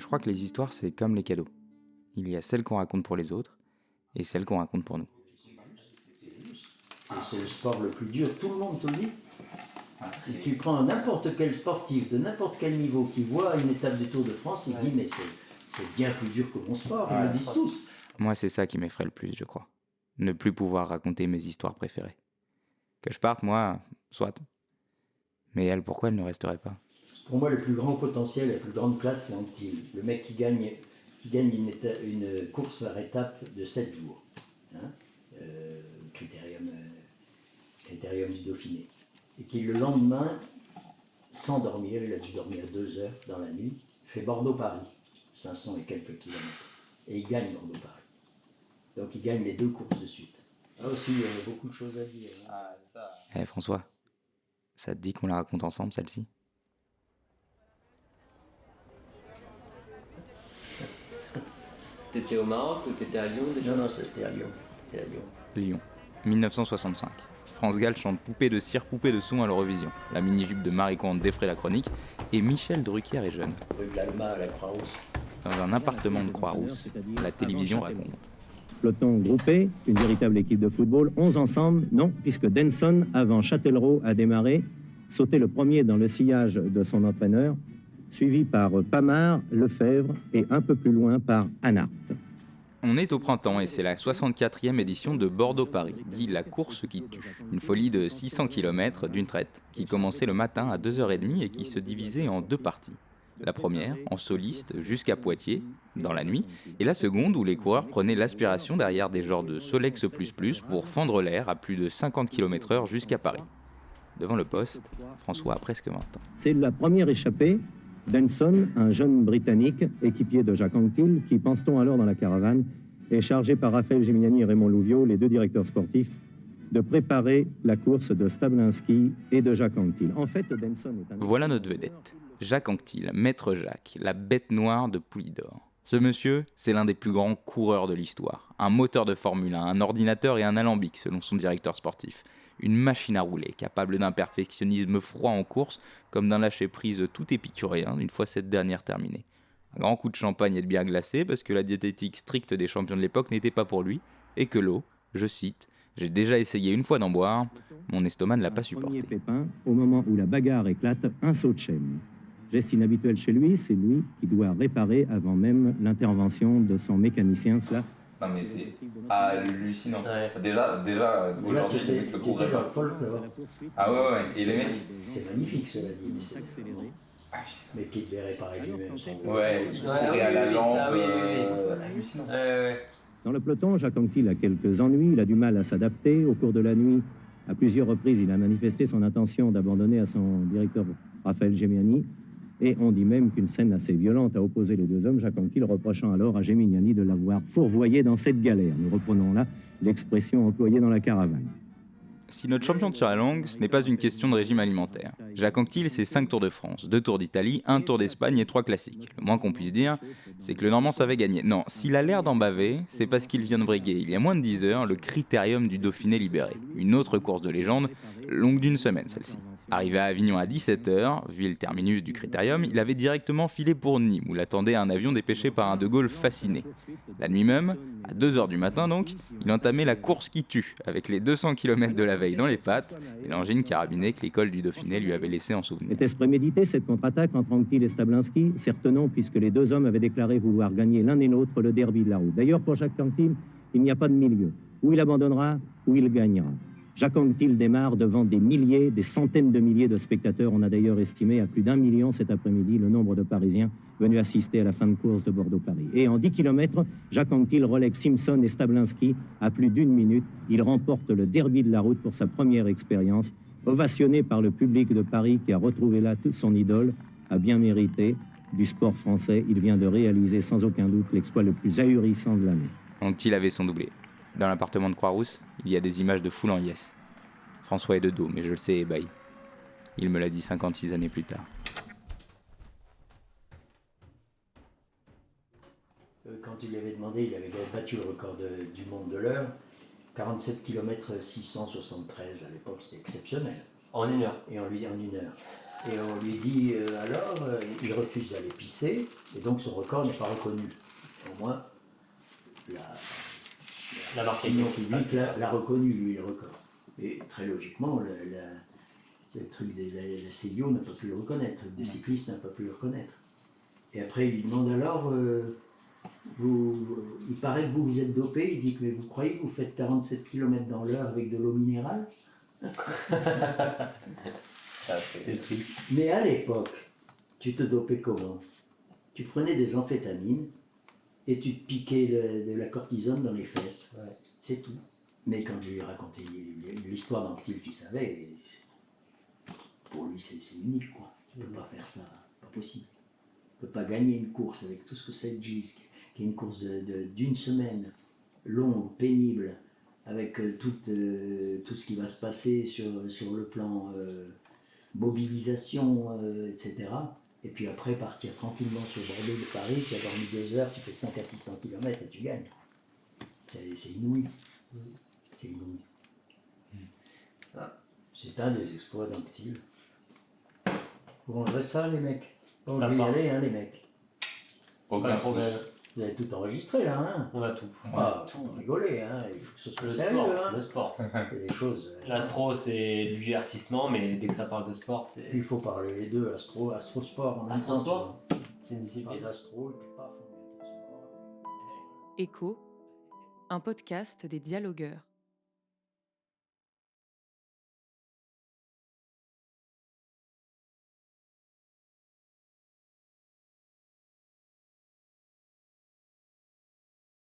Je crois que les histoires, c'est comme les cadeaux. Il y a celles qu'on raconte pour les autres et celles qu'on raconte pour nous. C'est le sport le plus dur, tout le monde te le dit. Si tu prends n'importe quel sportif de n'importe quel niveau qui voit une étape du Tour de France, il dit mais c'est bien plus dur que mon sport, ils le disent tous. Moi, c'est ça qui m'effraie le plus, je crois. Ne plus pouvoir raconter mes histoires préférées. Que je parte, moi, soit. Mais elle, pourquoi elle ne resterait pas? Pour moi, le plus grand potentiel, la plus grande classe, c'est Anquetil. Le mec qui gagne une course par étape de 7 jours. Hein, critérium du Dauphiné. Et qui le lendemain, sans dormir, il a dû dormir 2 heures dans la nuit, fait Bordeaux-Paris, 500 et quelques kilomètres. Et il gagne Bordeaux-Paris. Donc il gagne les 2 courses de suite. Là aussi, il y a beaucoup de choses à dire. François, ça te dit qu'on la raconte ensemble, celle-ci? T'étais au Maroc ou t'étais à Lyon déjà? Non, ça c'était à Lyon. Lyon, 1965. France Gall chante Poupée de cire, poupée de son à l'Eurovision. La mini-jupe de Marie Cohn défraie la chronique et Michel Drucker est jeune. Rue de l'Alma à la Croix-Rousse. Dans un appartement de Croix-Rousse, la télévision raconte. Peloton groupé, une véritable équipe de football, 11 ensemble, non, puisque Denson, avant Châtellerault, a démarré, sauté le premier dans le sillage de son entraîneur, suivi par Pamard, Lefebvre et un peu plus loin par Anhart. On est au printemps et c'est la 64e édition de Bordeaux-Paris, dit la course qui tue. Une folie de 600 km d'une traite, qui commençait le matin à 2h30 et qui se divisait en 2 parties. La première, en soliste, jusqu'à Poitiers, dans la nuit, et la seconde où les coureurs prenaient l'aspiration derrière des genres de Solex++ pour fendre l'air à plus de 50 km/h jusqu'à Paris. Devant le poste, François a presque 20 ans. C'est la première échappée. Denson, un jeune Britannique, équipier de Jacques Anquetil, qui, pense-t-on alors dans la caravane, est chargé par Raphaël Gimignani et Raymond Louviot, les 2 directeurs sportifs, de préparer la course de Stablinski et de Jacques Anquetil. En fait, Denson est un... Voilà notre vedette. Jacques Anquetil, maître Jacques, la bête noire de Poulidor. Ce monsieur, c'est l'un des plus grands coureurs de l'histoire. Un moteur de Formule 1, un ordinateur et un alambic, selon son directeur sportif. Une machine à rouler, capable d'un perfectionnisme froid en course, comme d'un lâcher-prise tout épicurien, une fois cette dernière terminée. Un grand coup de champagne et de bière glacée, parce que la diététique stricte des champions de l'époque n'était pas pour lui, et que l'eau, je cite, « J'ai déjà essayé une fois d'en boire, mon estomac ne l'a pas supporté. » Pépin, au moment où la bagarre éclate, un saut de chaîne. Geste inhabituel chez lui, c'est lui qui doit réparer avant même l'intervention de son mécanicien, cela. Non mais c'est hallucinant. Ouais. Déjà aujourd'hui, Là, le cours t'étais dans le folklore. Ah ouais, et les mecs. C'est magnifique cela dit. Mais c'est... Mais qui devait réparer lui-même son... Ouais, oui, à la lampe. Ça, oui. hallucinant. Dans le peloton, Jacques Anquetil a quelques ennuis, il a du mal à s'adapter. Au cours de la nuit, à plusieurs reprises, il a manifesté son intention d'abandonner à son directeur Raphaël Gimignani. Et on dit même qu'une scène assez violente a opposé les 2 hommes, Jacques Anquetil reprochant alors à Gimignani de l'avoir fourvoyé dans cette galère. Nous reprenons là l'expression employée dans la caravane. Si notre champion tire la langue, ce n'est pas une question de régime alimentaire. Jacques Anquetil, c'est 5 Tours de France, 2 Tours d'Italie, 1 Tour d'Espagne et 3 classiques. Le moins qu'on puisse dire, c'est que le Normand savait gagner. Non, s'il a l'air d'en baver, c'est parce qu'il vient de briguer, il y a moins de 10 heures, le critérium du Dauphiné libéré. Une autre course de légende, longue d'une semaine celle-ci. Arrivé à Avignon à 17h, ville terminus du critérium, il avait directement filé pour Nîmes, où l'attendait un avion dépêché par un De Gaulle fasciné. La nuit même, à 2h du matin donc, il entamait la course qui tue, avec les 200 km de la veille dans les pattes, et l'engine carabinée que l'école du Dauphiné lui avait laissé en souvenir. Était-ce prémédité cette contre-attaque entre Anquetil et Stablinski? Certes non, puisque les 2 hommes avaient déclaré vouloir gagner l'un et l'autre le derby de la route. D'ailleurs, pour Jacques Anquetil, il n'y a pas de milieu. Ou il abandonnera, ou il gagnera. Jacques Anquetil démarre devant des milliers, des centaines de milliers de spectateurs. On a d'ailleurs estimé à plus d'1 million cet après-midi le nombre de Parisiens venus assister à la fin de course de Bordeaux-Paris. Et en 10 km, Jacques Anquetil relègue Simpson et Stablinski à plus d'1 minute. Il remporte le derby de la route pour sa première expérience. Ovationné par le public de Paris qui a retrouvé là toute son idole, a bien mérité du sport français. Il vient de réaliser sans aucun doute l'exploit le plus ahurissant de l'année. Anquetil avait son doublé. Dans l'appartement de Croix-Rousse, il y a des images de foule en liesse. François est de dos, mais je le sais ébahi. Il me l'a dit 56 années plus tard. Quand il lui avait demandé, il avait battu le record du monde de l'heure. 47 km 673 à l'époque, c'était exceptionnel. En 1 heure. Et en 1 heure. Et on lui dit il refuse d'aller pisser, et donc son record n'est pas reconnu. Et au moins, La marque l'opinion publique l'a reconnu, lui, le record. Et très logiquement, le truc la CIO n'a pas pu le reconnaître, le truc des cyclistes n'a pas pu le reconnaître. Et après, il lui demande alors, il paraît que vous êtes dopé, il dit que mais vous croyez que vous faites 47 km dans l'heure avec de l'eau minérale? C'est triste. Mais à l'époque, tu te dopais comment? Tu prenais des amphétamines et tu te piquais de la cortisone dans les fesses. Ouais. C'est tout. Mais quand je lui ai raconté l'histoire d'Anctil, tu savais, pour lui c'est unique quoi. Tu ne peux pas faire ça, pas possible. Tu ne peux pas gagner une course avec tout ce que c'est GIS, qui est une course d'une semaine, longue, pénible, avec tout ce qui va se passer sur le plan mobilisation, etc. Et puis après partir tranquillement sur Bordeaux de Paris, tu as dormi 2 heures, tu fais 5 à 600 km et tu gagnes. C'est inouï. C'est inouï. C'est un des exploits d'Anctil. Vous mangerez ça les mecs? Bon, je vais y aller hein les mecs. Aucun problème. Vous avez tout enregistré là hein? On a tout. Ah, faut pas rigoler hein, il faut que ce soit Le sérieux sport, hein. c'est le sport. Il y a des choses... L'astro, c'est du divertissement, mais dès que ça parle de sport, c'est Il faut parler les deux, astrosport en même temps, Astrosport, tu vois. c'est une Parle discipline. d'astro et puis paf, on met un peu de sport. Écho, un podcast des dialogueurs.